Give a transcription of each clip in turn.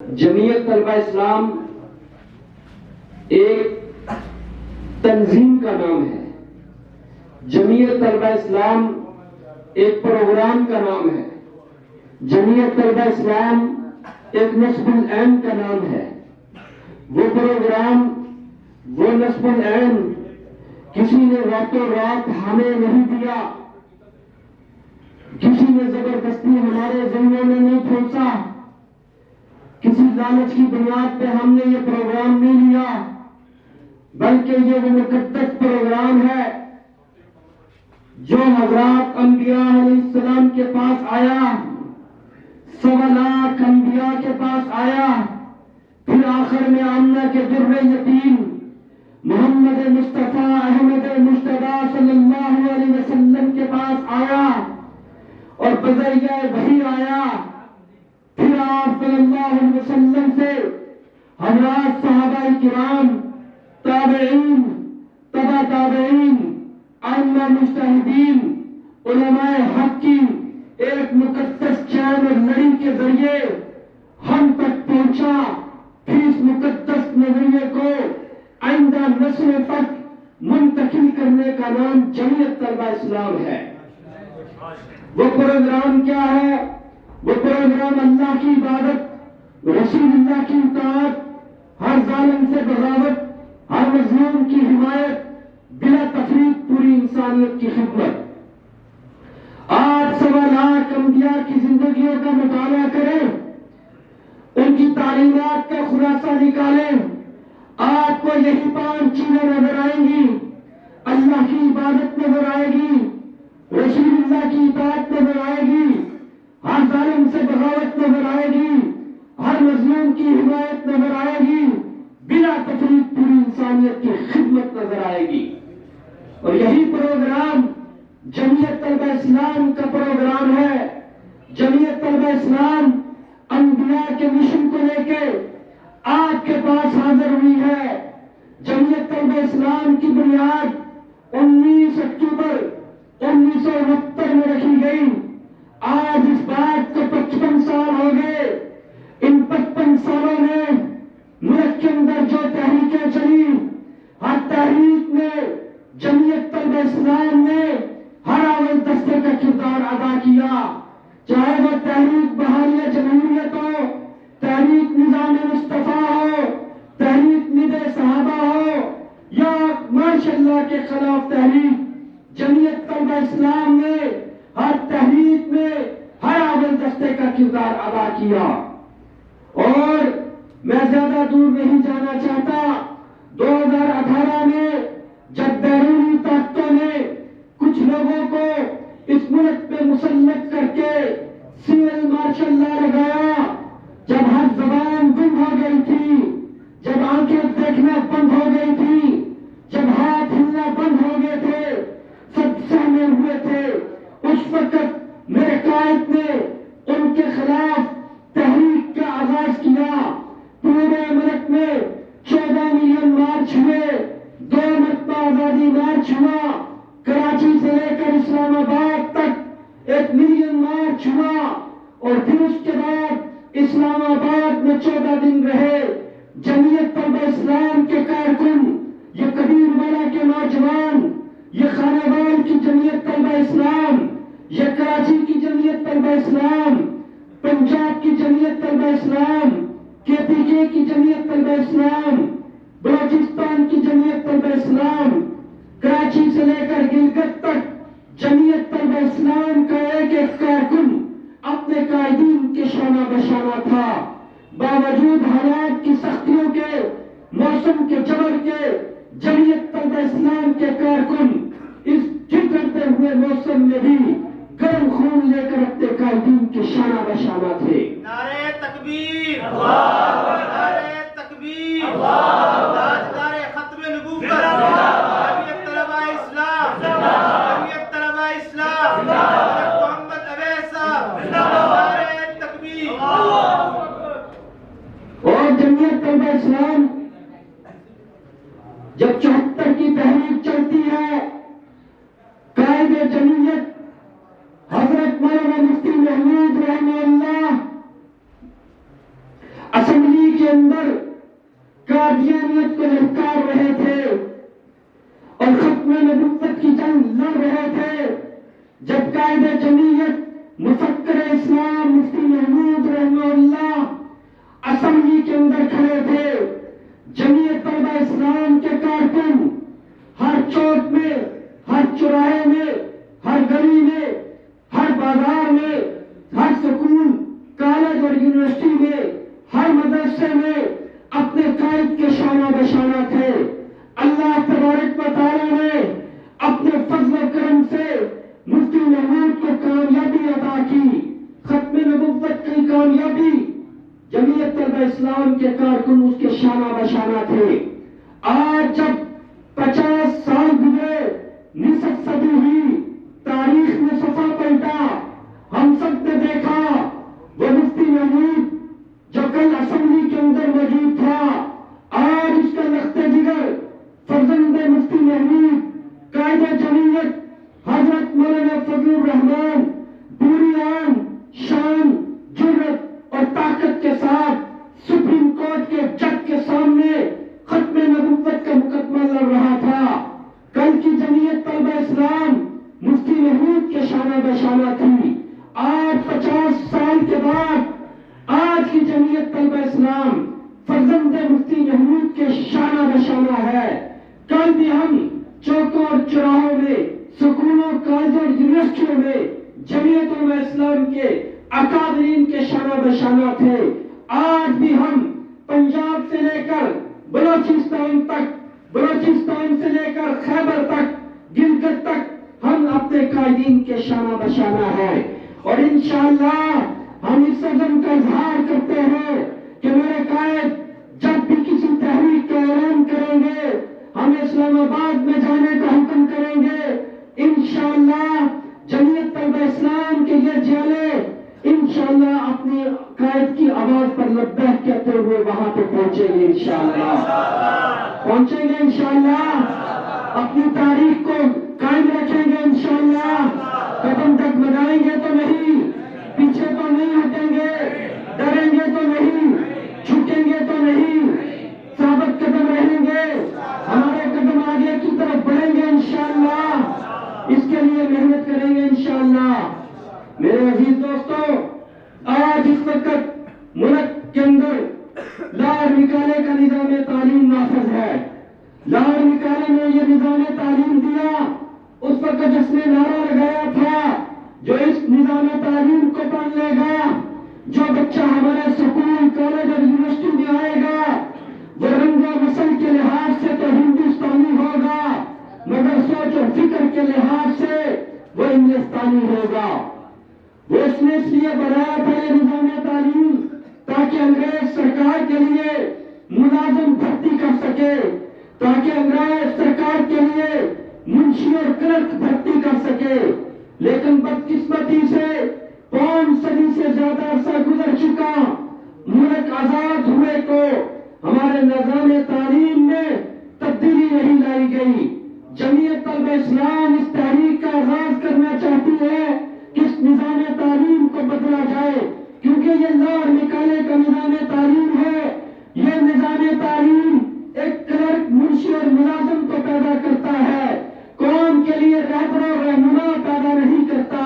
جمعیت طلبہ اسلام ایک تنظیم کا نام ہے. جمعیت طلبہ اسلام ایک پروگرام کا نام ہے. جمعیت طلبہ اسلام ایک نصب العین کا نام ہے. وہ پروگرام، وہ نصب العین کسی نے راتوں رات ہمیں نہیں دیا، کسی نے زبردستی ہمارے ذہنوں میں نہیں پھونسا، کسی لالچ کی بنیاد پہ ہم نے یہ پروگرام نہیں لیا، بلکہ یہ وہ مقدس پروگرام ہے جو حضرات انبیاء علیہ السلام کے پاس آیا، 1.25 لاکھ انبیاء کے پاس آیا، پھر آخر میں آمنہ کے در یتیم محمد مصطفیٰ احمد مجتبیٰ صلی اللہ علیہ وسلم کے پاس آیا اور بذریعہ وحی آیا. پھر آپ صلی اللہ علیہ وسلم سے حضرات صحابہ کرام، تابعین، تبع تابعین، ائمہ مجتہدین، علماء حق کی ایک مقدس چین اور لڑی کے ذریعے ہم تک پہنچا. پھر اس مقدس نظریے کو آئندہ نسل تک منتقل کرنے کا نام جمعیت طلبہ اسلام ہے. وہ پروگرام کیا ہے؟ وہ پروگرام اللہ کی عبادت، رسول اللہ کی اطاعت، ہر ظالم سے بغاوت، ہر مظلوم کی حمایت، بلا تفریق پوری انسانیت کی خدمت. آج 1.25 لاکھ انبیاء کی زندگیوں کا مطالعہ کریں، ان کی تعلیمات کا خلاصہ نکالیں، آپ کو یہی 5 چیزیں نظر آئیں گی. اللہ کی عبادت نظر آئے گی، رسول اللہ کی اطاعت نظر آئے گی، ہر ظالم سے بغاوت نظر آئے گی، ہر مظلوم کی حمایت نظر آئے گی، بلا تفریق پوری انسانیت کی خدمت نظر آئے گی. اور یہی پروگرام جمعیت طلبہ اسلام کا پروگرام ہے. جمعیت طلبہ اسلام انبیاء کے مشن کو لے کے آپ کے پاس حاضر ہوئی ہے. جمعیت طلبہ اسلام کی بنیاد 19 اکتوبر 1969 میں رکھی گئی. آج اس بات کو 55 سال ہو گئے. ان 55 سالوں میں ملک کے اندر جو تحریکیں چلی، ہر تحریک میں جمعیت طلبہ اسلام نے ہر اول دستے کا کردار ادا کیا. چاہے وہ تحریک بحالی جمہوریت ہو، تحریک نظام مصطفیٰ ہو، تحریک ند صحابہ ہو، یا ماشاء اللہ کے خلاف تحریک، جمعیت طلبہ اسلام نے ہر تحریک میں ہر اول دستے کا کردار ادا کیا. اور میں زیادہ دور نہیں جانا چاہتا. 2018 میں جب بیرونی طاقتوں نے کچھ لوگوں کو اس ملک میں مسلط کر کے سول مارشل لا لگایا، جب ہر زبان گم ہو گئی تھی، جب آنکھیں دیکھنا بند ہو گئی تھی، جب ہاتھ ہلنا بند ہو گئے تھے، سب سہمے ہوئے تھے، اس وقت میرے قائد نے ان کے خلاف تحریک کا آغاز کیا. پورے ملک میں 14 ملین مارچ ہوئے، 2 مرتبہ آزادی مارچ ہوا، کراچی سے لے کر اسلام آباد تک 1 ملین مارچ ہوا، اور پھر اس کے بعد اسلام آباد میں 14 دن رہے. جمعیت طلبہ اسلام کے کارکن، یہ کبیر والا کے نوجوان، یہ خانہ وال کی جمعیت طلبہ اسلام، یہ کراچی کی جمعیت طلبہ اسلام، پنجاب کی جمعیت طلبہ اسلام، KPK کی جمعیت طلبہ اسلام، بلوچستان کی جمعیت طلبہ اسلام، کراچی سے لے کر گلگت تک جمعیت طلبہ اسلام کا ایک ایک کارکن اپنے قائدین کے شانہ بشانہ تھا. باوجود حالات کی سختیوں کے، موسم کے جبر کے، جمعیت طلبہ اسلام کے کارکن اس جھنجھتے ہوئے موسم میں بھی گرم خون لے کر اپنے قائدین کے شانہ بشانہ تھے. نعرہ تکبیر، نعرہ تکبیر، تاجدار ختم نبوت، جمعیت طلبہ اسلام، جمعیت طلبہ اسلام، محمد اویس صاحب، نعرہ تکبیر. اور جمعیت طلبہ اسلام جب 74 کی تحریک چلتی ہے، قائد جمعیت حضرت مولانا مفتی محمود رحمہ اللہ کے اندر قادیانیت کو للکار رہے تھے اور ختم نبوت کی جنگ لڑ رہے تھے، جب قائد جمعیت مفکر اسلام مفتی محمود رحمہ اللہ اسمبلی کے اندر کھڑے تھے، جمعیت طلبہ اسلام کے کارکن ہر چوک میں، ہر چوراہے میں، ہر گلی میں، ہر بازار میں، ہر سکول، کالج اور یونیورسٹی میں، ہر مدرسے میں اپنے قائد کے شانہ بشانہ تھے۔ اللہ تبارک و تعالیٰ نے اپنے فضل و کرم سے مفتی محمود کو کامیابی عطا کی، ختم نبوت کی کامیابی۔ جمعیت طلبہ اسلام کے کارکن اس کے شانہ بشانہ تھے۔ آج جب 50 سال گزرے، نصف صدی ہوئی، تاریخ میں صفحہ پلٹا، ہم سب نے دیکھا وہ مفتی محمود جو کل اسمبلی کے اندر موجود تھا، آج اس کا لخت جگر فرزند مفتی محمود قائد جمعیت حضرت مولانا فضل الرحمان پوری آن شان، جرت اور طاقت کے ساتھ سپریم کورٹ کے جج کے سامنے ختم نبوت کا مقدمہ لڑ رہا تھا۔ کل کی جمعیت طلبہ اسلام مفتی محمود کے شانہ بشانہ تھی، آج 50 سال کے بعد آج کی جمعیت طلبہ اسلام فرزند مفتی محمود کے شانہ بشانہ ہے۔ کل بھی ہم چوکوں اور چوراہوں میں، سکولوں، کالجوں اور یونیورسٹیوں میں جمعیت علماء اسلام کے اکابرین کے شانہ بشانہ تھے۔ آج بھی ہم پنجاب سے لے کر بلوچستان تک، بلوچستان سے لے کر خیبر تک، گلگت تک ہم اپنے قائدین کے شانہ بشانہ ہیں، اور انشاءاللہ ہم اس عزم کا اظہار کرتے ہیں کہ میرے قائد جب بھی کسی تحریک کا اعلان کریں گے، ہم اسلام آباد میں جانے کا حکم کریں گے، انشاءاللہ جمعیت طلبہ اسلام کے یہ جیلے انشاءاللہ اپنی قائد کی آواز پر لبیک کہتے ہوئے وہاں پہ پہنچیں گے، انشاءاللہ پہنچیں گے، انشاءاللہ اپنی تاریخ کو قائم رکھیں گے، انشاءاللہ قدم ڈگمگائیں گے تو نہیں، پیچھے تو نہیں ہٹیں گے، ڈریں گے تو نہیں، جھکیں گے تو نہیں، ثابت قدم رہیں گے، ہمارے قدم آگے کی طرف بڑھیں گے انشاءاللہ، اس کے لیے محنت کریں گے انشاءاللہ۔ میرے عزیز دوستو، آج اس وقت ملک کے اندر لاہور نکالے کا نظام تعلیم نافذ ہے۔ لاہور نکالے نے یہ نظام تعلیم دیا، اس وقت جس نے نعرہ لگایا تھا جو اس نظام تعلیم کو پڑھ لے گا، جو بچہ ہمارے سکول، کالج اور یونیورسٹی میں آئے گا، وہ رنگ و نسل کے لحاظ سے تو ہندوستانی ہوگا، مگر سوچ و فکر کے لحاظ سے وہ انگلستانی ہوگا۔ وہ اس نے اس لیے بنایا تھا یہ نظام تعلیم تاکہ انگریز سرکار کے لیے ملازم بھرتی کر سکے، تاکہ انگریز سرکار کے لیے منشی اور کلرک بھرتی کر سکے، لیکن بدقسمتی سے 5 صدی سے زیادہ عرصہ گزر چکا، ملک آزاد ہوئے کو ہمارے نظام تعلیم میں تبدیلی نہیں لائی گئی۔ جمعیت طلبہ اسلام اس تحریک کا آغاز کرنا چاہتی ہے کہ اس نظام تعلیم کو بدلا جائے، کیونکہ یہ لاہور نکالے کا نظام تعلیم ہے۔ یہ نظام تعلیم ایک کلرک، منشی اور ملازم کو پیدا کرتا ہے، قوم کے لیے رہبر و رہنما پیدا نہیں کرتا۔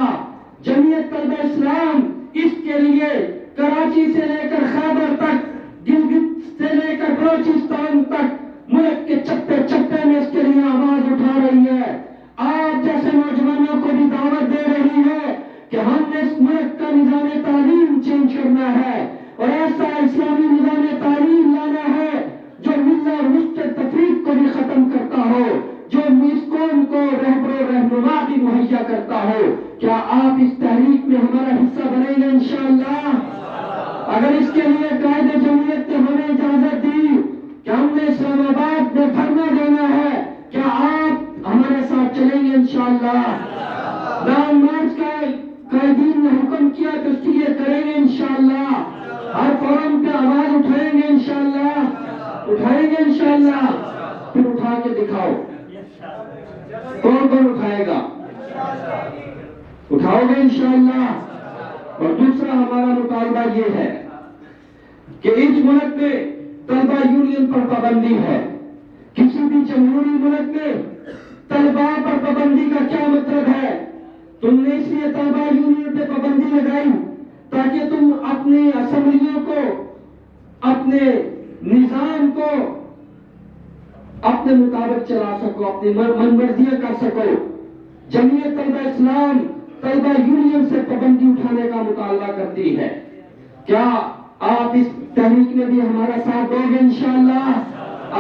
جمعیت طلبہ اسلام اس کے لیے کراچی سے لے کر خیبر تک، گلگت سے لے کر بلوچستان تک ملک کے چپے چپے میں اس کے لیے آواز اٹھا رہی ہے۔ آج جیسے نوجوانوں کو بھی دعوت دے رہی ہے کہ ہم نے اس ملک کا نظام تعلیم چینج کرنا ہے اور ایسا اسلامی نظام تعلیم لانا ہے جو ملہ اور مشترک تفریق کو بھی ختم کرتا ہو، جو اس قوم کو رہبر و رہنما بھی مہیا کرتا ہو۔ کیا آپ اس تحریک میں ہمارا حصہ بنیں گے انشاءاللہ؟ اگر اس کے لیے قائد جمعیت نے ہمیں اجازت دی کہ ہم نے اسلام آباد میں دھرنا دینا ہے، کیا آپ ہمارے ساتھ چلیں گے انشاءاللہ؟ لانگ مارچ کا قائدین نے حکم کیا تو اس کے لیے کریں گے انشاءاللہ، ہر فورم پہ آواز اٹھائیں گے انشاءاللہ، اٹھائیں گے انشاءاللہ۔ پھر اٹھا کے دکھاؤ، کون کون اٹھائے گا؟ اٹھاؤ گے انشاءاللہ۔ اور دوسرا ہمارا مطالبہ یہ ہے، کہ اس ملک میں طلبہ یونین پر پابندی ہے. کسی بھی جمہوری ملک میں طلبہ پر پابندی کا کیا مطلب ہے؟ تم نے اس لیے طلبہ یونین پہ پابندی لگائی تاکہ تم اپنی اسمبلیوں کو، اپنے نظام کو اپنے مطابق چلا سکو، اپنی من مرضیاں کر سکو. جمعیت طلبہ اسلام طلبہ یونین سے پابندی اٹھانے کا مطالبہ کرتی ہے. کیا آپ اس تحریک میں بھی ہمارا ساتھ دو گے انشاءاللہ؟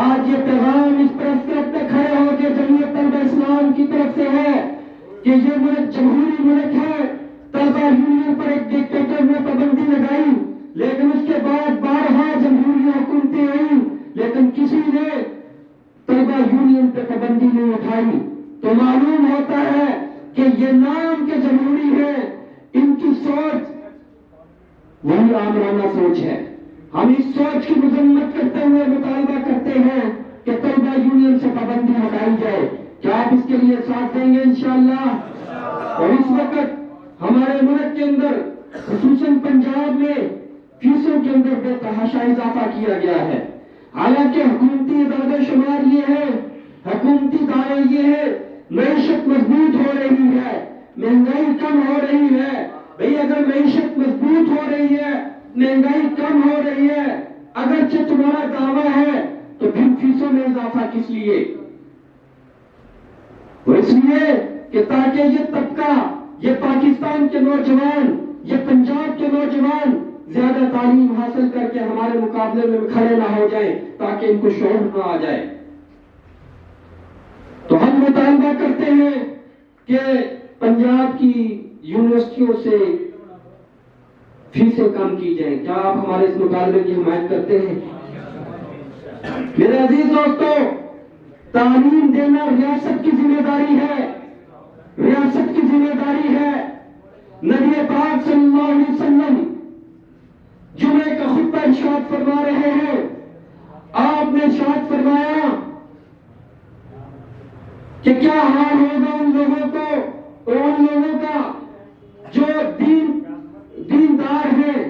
آج یہ پیغام اس پریس کلب پہ کھڑے ہو کے جمعیت طلبہ اسلام کی طرف سے ہے کہ یہ ملک جمہوری ملک ہے. طلبہ یونین پر ایک ڈکٹیٹر نے پابندی لگائی، لیکن اس کے بعد بارہا جمہوری حکومتیں آئیں، لیکن کسی نے طلبہ یونین پہ پابندی نہیں اٹھائی. تو معلوم ہوتا ہے کہ یہ نام کے جمہوری ہے، ان کی سوچ وہی آمرانہ سوچ ہے. ہم اس سوچ کی مذمت کرتے ہوئے مطالبہ کرتے ہیں کہ طلبہ یونین سے پابندی ہٹائی جائے. کیا آپ اس کے لیے ساتھ دیں گے انشاءاللہ؟ اور اس وقت ہمارے ملک کے اندر خصوصاً پنجاب میں فیسوں کے اندر بے تحاشا اضافہ کیا گیا ہے. حالانکہ حکومتی اعداد و شمار یہ ہے، حکومتی دعوے یہ ہے، معیشت مضبوط ہو رہی ہے، مہنگائی کم ہو رہی ہے. بھئی اگر معیشت مضبوط ہو رہی ہے، مہنگائی کم ہو رہی ہے، اگرچہ تمہارا دعویٰ ہے، تو پھر فیسوں میں اضافہ کس لیے؟ وہ اس لیے کہ تاکہ یہ طبقہ، یہ پاکستان کے نوجوان، یہ پنجاب کے نوجوان زیادہ تعلیم حاصل کر کے ہمارے مقابلے میں کھڑے نہ ہو جائیں، تاکہ ان کو شعور نہ آ جائے. تو ہم مطالبہ کرتے ہیں کہ پنجاب کی یونیورسٹیوں سے فیسیں کم کی جائیں. کیا آپ ہمارے اس مطالبے کی حمایت کرتے ہیں؟ میرے عزیز دوستو، تعلیم دینا ریاست کی ذمہ داری ہے، ریاست کی ذمہ داری ہے. نبی پاک صلی اللہ علیہ وسلم جمعے کا خطبہ ارشاد فرما رہے ہیں. آپ نے ارشاد فرمایا کہ کیا حال ہوگا ان لوگوں کو اور ان لوگوں کا جو دیندار ہیں،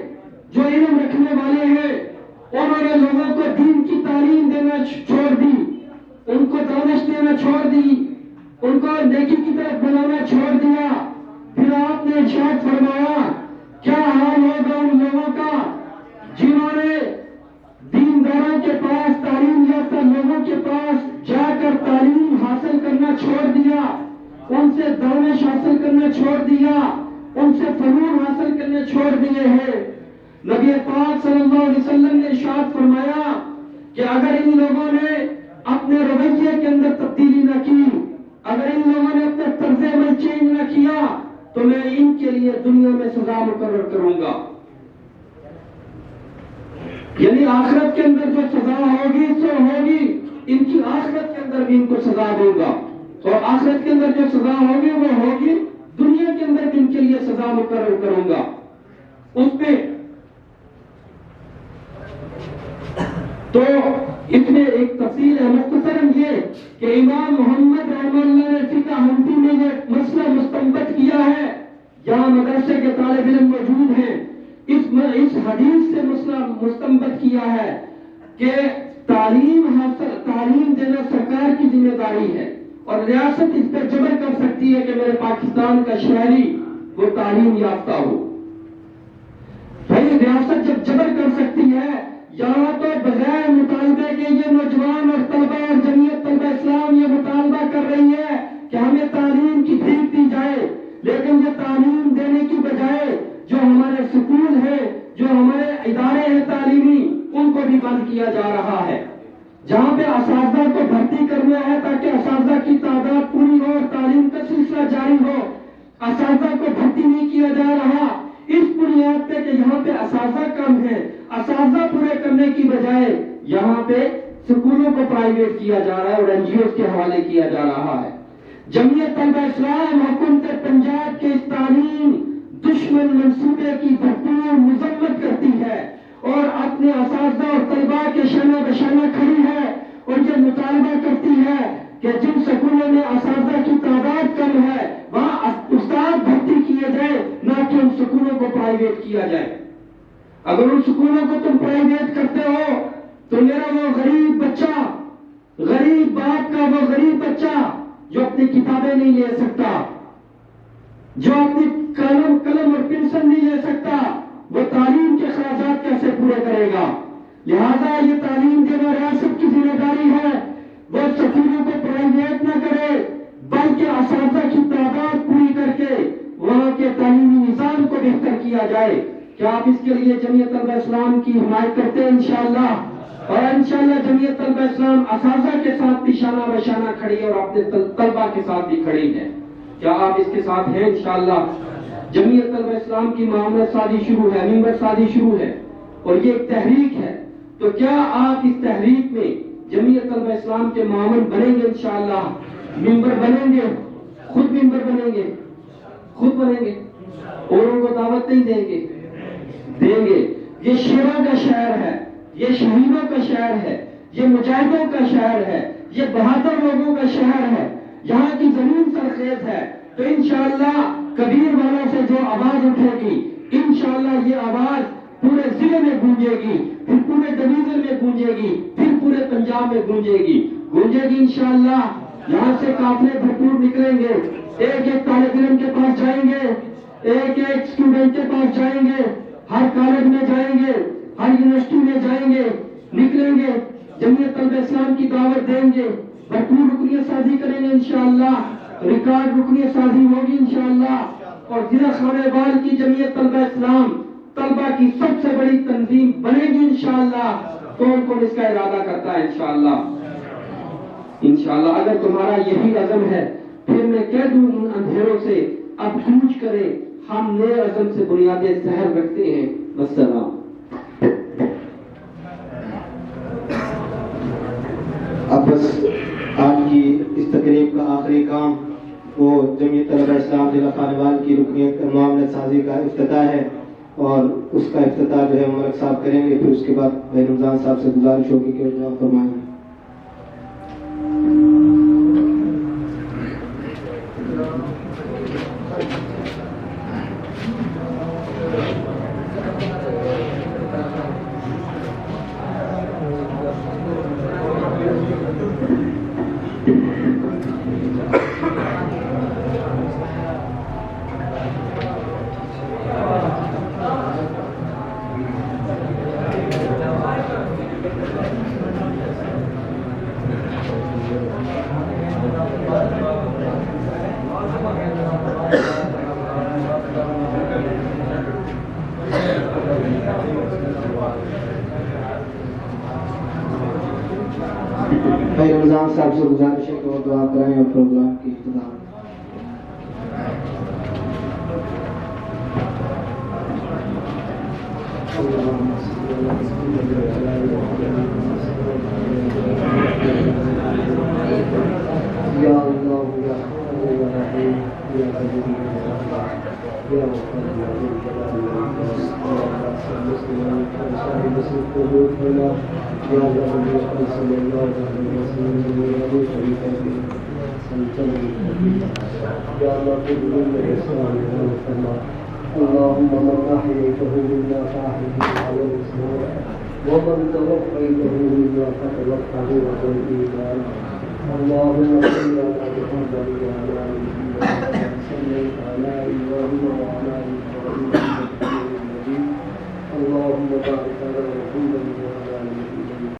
جو علم رکھنے والے ہیں. انہوں نے لوگوں کو دین کی تعلیم دینا چھوڑ دی، ان کو دانش دینا چھوڑ دی، ان کو نیکی کی طرف بلانا چھوڑ دیا. پھر آپ نے ارشاد فرمایا کیا حال ہوگا ان لوگوں کا جنہوں نے دینداروں کے پاس، تعلیم یافتہ لوگوں کے پاس جا کر تعلیم حاصل کرنا چھوڑ دیا، ان سے دانش حاصل کرنا چھوڑ دیا، ان سے فنون حاصل کرنے چھوڑ دیے ہیں. نبی پاک صلی اللہ علیہ وسلم نے ارشاد فرمایا کہ اگر ان لوگوں نے اپنے رویے کے اندر تبدیلی نہ کی، اگر ان لوگوں نے اپنا طرز عمل چینج نہ کیا، تو میں ان کے لیے دنیا میں سزا مقرر کروں گا. یعنی آخرت کے اندر جو سزا ہوگی سو ہوگی، ان کی آخرت کے اندر بھی ان کو سزا دوں گا، اور آخرت کے اندر جو سزا ہوگی وہ ہوگی، دنیا کے اندر بھی ان کے لیے سزا مقرر کروں گا. اس میں تو اس میں ایک تفصیل ہے مختصراً یہ کہ امام محمد رحمہ اللہ نے فقہ حنفی میں یہ مسئلہ مستنبط کیا ہے. یہاں مدرسے کے طالب علم موجود ہیں. اس حدیث سے مسئلہ مستنبط کیا ہے کہ تعلیم دینا سرکار کی ذمہ داری ہے، اور ریاست اس پر جبر کر سکتی ہے کہ میرے پاکستان کا شہری وہ تعلیم یافتہ ہو. بھائی ریاست جب جبر کر سکتی ہے، یہاں تو بغیر مطالبے کے یہ نوجوان اور طلبہ اور جمعیت طلبہ اسلام یہ مطالبہ کر رہی ہے کہ ہمیں تعلیم کی بھیک دی جائے، لیکن یہ تعلیم دینے کی بجائے جو ہمارے سکول ہیں، جو ہمارے ادارے ہیں تعلیمی، ان کو بھی بند کیا جا رہا ہے. جہاں پہ اساتذہ کو بھرتی کرنا ہے تاکہ اساتذہ کی تعداد پوری ہو اور تعلیم کا سلسلہ جاری ہو، اساتذہ کو بھرتی نہیں کیا جا رہا اس بنیاد پہ کہ یہاں پہ اساتذہ کم ہے. اساتذہ پورے کرنے کی بجائے یہاں پہ سکولوں کو پرائیویٹ کیا جا رہا ہے اور این جی اوز کے حوالے کیا جا رہا ہے. جمعیت طلبہ اسلام حکومت پنجاب کے اس تعلیم دشمن منصوبے کی بھرپور مذمت کرتی ہے اور اپنے اساتذہ اور طلباء کے شانہ بشانہ کھڑی ہے، اور یہ مطالبہ کرتی ہے کہ جن سکولوں میں اساتذہ کی تعداد کم ہے وہاں استاد بھرتی کیے جائے، نہ کہ ان سکولوں کو پرائیویٹ کیا جائے. اگر ان سکولوں کو تم پرائیویٹ کرتے ہو تو میرا وہ غریب بچہ، غریب باپ کا وہ غریب بچہ جو اپنی کتابیں نہیں لے سکتا، جو اپنی قلم اور پنسل نہیں لے سکتا، وہ تعلیم کے اخراجات کیسے پورے کرے گا؟ لہذا یہ تعلیم دینا ریاست کی ذمہ داری ہے، وہ سکولوں کو پرائیویٹ نہ کرے بلکہ اساتذہ کی تعداد پوری کر کے وہاں کے تعلیمی نظام کو بہتر کیا جائے۔ کیا آپ اس کے لیے جمعیت طلبہ اسلام کی حمایت کرتے ہیں؟ انشاءاللہ، اور انشاءاللہ جمعیت طلبہ اسلام اساتذہ کے ساتھ بھی شانہ بشانہ کھڑی ہے اور اپنے طلبہ کے ساتھ بھی کھڑی ہے۔ کیا آپ اس کے ساتھ ہیں؟ انشاءاللہ جمعیت طلبہ اسلام کی معاملت سازی شروع ہے، ممبر سازی شروع ہے، اور یہ ایک تحریک ہے، تو کیا آپ اس تحریک میں جمعیت طلبہ اسلام کے معاون بنیں گے؟ انشاءاللہ ممبر بنیں گے، خود ممبر بنیں گے، خود بنیں گے، اوروں کو دعوت نہیں دیں گے؟ دیں گے۔ یہ شیروں کا شہر ہے، یہ شہیدوں کا شہر ہے، یہ مجاہدوں کا شہر ہے، یہ بہادر لوگوں کا شہر ہے، یہاں کی زمین سرخیز ہے، تو انشاءاللہ کبیر والوں سے جو آواز اٹھے گی، انشاءاللہ یہ آواز پورے ضلع میں گونجے گی، پھر پورے ڈویژن میں گونجے گی، پھر پورے پنجاب میں گونجے گی انشاءاللہ۔ یہاں سے قافلے بھرپور نکلیں گے، ایک ایک طالب علم کے پاس جائیں گے، ایک ایک اسٹوڈنٹ کے پاس جائیں گے، ہر کالج میں جائیں گے، ہر یونیورسٹی میں جائیں گے، نکلیں گے، جمعیت طلبہ اسلام کی دعوت دیں گے، بھرپور رکنیت سازی کریں گے انشاءاللہ، ریکارڈ رکنیت سازی ہوگی انشاءاللہ، اور ضلع خانہ بال کی جمعیت طلبہ اسلام طلبہ کی سب سے بڑی تنظیم بنے گی انشاءاللہ۔ کون کون اس کا ارادہ کرتا ہے؟ انشاءاللہ انشاءاللہ اگر تمہارا یہی عزم ہے، پھر میں کہہ دوں ان اندھیروں سے اب کوچ کرے، ہم نئے عزم سے بنیادیں سحر رکھتے ہیں۔ والسلام۔ اب بس آج کی اس تقریب کا آخری کام وہ جمعیت طلبہ اسلام ضلع خانوال کی رکنیت معاملت سازی کا افتتاح ہے، اور اس کا افتتاح جو ہے ملک صاحب کریں گے، پھر اس کے بعد بھائی رمضان صاحب سے گزارش ہوگی کہ وہ دعا فرمائیں گے۔ بھائی رمضان صاحب سے گزارش ہے کہ وہ دعا کرائیں اور پروگرام کی افتتاح۔ یا اللہ یا رحیم یا قدیم یا اللهم من أحييته منا فأحيه على الإسلام ومن توفيته منا فتوفه على الإيمان اللهم صل على محمد وعلى آل محمد صليت على إبراهيم وعلى آل إبراهيم إنك حميد مجيد اللهم بارك على محمد